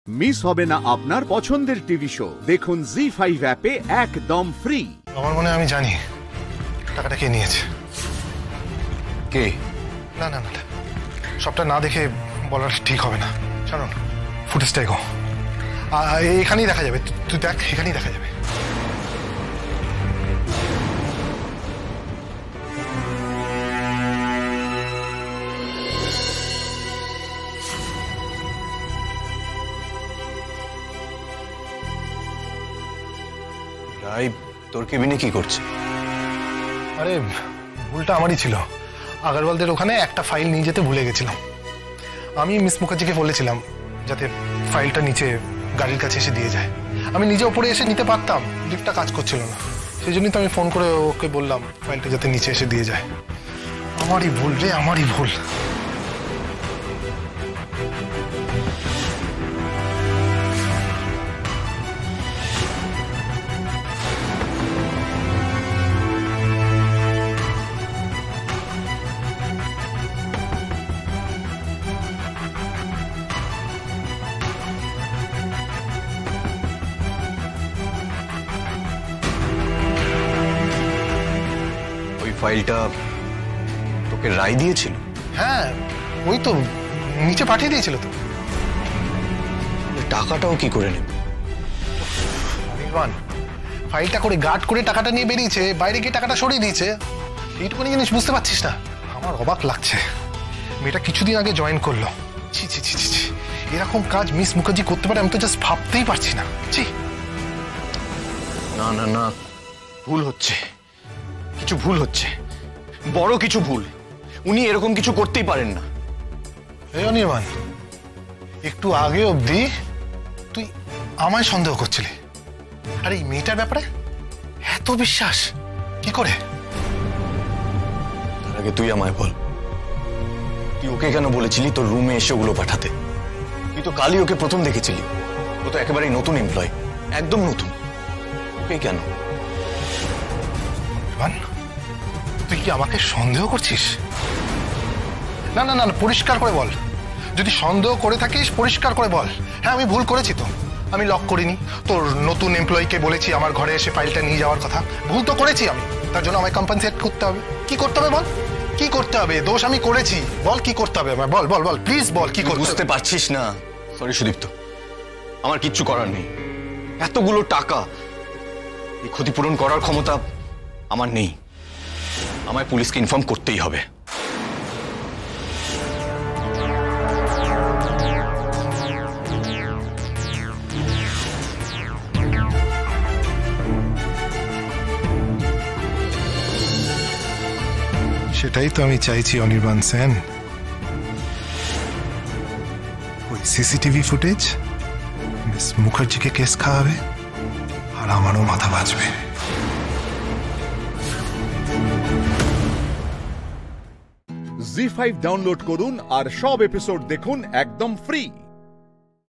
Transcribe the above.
Miss হবে না আপনার পছন্দের টিভি শো। দেখুন জি5 অ্যাপে একদম ফ্রি। আমার মনে আমি জানি টাকাটা কে নিয়েছে। কে? না না না, সবটা না দেখে বলার ঠিক হবে না। ছাড়ুন, ফুটেজটাই গো এখানেই দেখা যাবে। তুই দেখ, এখানেই দেখা যাবে। রাই তোর কেবিনে কি করছে? আরে ভুলটা আমারই ছিল। আগরওয়ালদের ওখানে একটা ফাইল নিয়ে যেতে ভুলে গেছিলাম। আমি মিস মুখার্জিকে বলেছিলাম যাতে ফাইলটা নিচে গাড়ির কাছে এসে দিয়ে যায়। আমি নিজে ওপরে এসে নিতে পারতাম, লিফটটা কাজ করছিল না। সেই জন্যই তো আমি ফোন করে ওকে বললাম ফাইলটা যাতে নিচে এসে দিয়ে যায়। আমারই ভুল রে, আমারই ভুল। ফাইলটা তোকে রায় দিয়েছিল? হ্যাঁ, ওই তো নিচে পাঠিয়ে দিয়েছিল। তো টাকাটাও কি করে নেবে? ফাইলটা করে গার্ড করে টাকাটা নিয়ে বেরিয়েছে, বাইরে গিয়ে টাকাটা সরিয়ে দিয়েছে। এইটুকুনি জিনিস বুঝতে পারছিস না? আমার অবাক লাগছে। মেয়েটা কিছুদিন আগে জয়েন করলো। ছি ছি ছি ছি, এরকম কাজ মিস মুখার্জি করতে পারে আমি তো জাস্ট ভাবতেই পারছি না। ছি। না না না, ভুল হচ্ছে, কিছু ভুল হচ্ছে, বড় কিছু ভুল। উনি এরকম কিছু করতেই পারেন না। এই অনির্বাণ, একটু আগে অবধি তুই আমায় সন্দেহ করছিলি, আর এই মেয়েটার ব্যাপারে এত বিশ্বাস কি করে? তার আগে তুই আমায় বল, তুই ওকে কেন বলেছিলি তোর রুমে এসে ওগুলো পাঠাতে? তুই তো কালই ওকে প্রথম দেখেছিলি। ও তো একেবারেই নতুন এমপ্লয়, একদম নতুন। ওকে কেন? তুই কি আমাকে সন্দেহ করছিস? না না না, পরিষ্কার করে বল। যদি সন্দেহ করে থাকিস পরিষ্কার করে বল। হ্যাঁ, আমি ভুল করেছি তো, আমি লক করিনি। তোর নতুন এমপ্লয়িকে বলেছি আমার ঘরে এসে ফাইলটা নিয়ে যাওয়ার কথা। ভুল তো করেছি আমি, তার জন্য আমায় কম্পেনসেট করতে হবে। কি করতে হবে বল, কি করতে হবে? দোষ আমি করেছি, বল কি করতে হবে আমায়, বল বল বল প্লিজ বল কি করতে হবে। বুঝতে পারছিস না? সরি সুদীপ্ত, আমার কিচ্ছু করার নেই। এতগুলো টাকা, এই ক্ষতিপূরণ করার ক্ষমতা আমার নেই। আমায় পুলিশকে ইনফর্ম করতেই হবে। সেটাই তো আমি চাইছি অনির্বাণ সেন। ওই সিসিটিভি ফুটেজ মিস মুখার্জিকে কেস খাওয়াবে, আর আমারও মাথা বাঁচবে। জি5 ডাউনলোড করুন আর সব এপিসোড দেখুন একদম ফ্রি।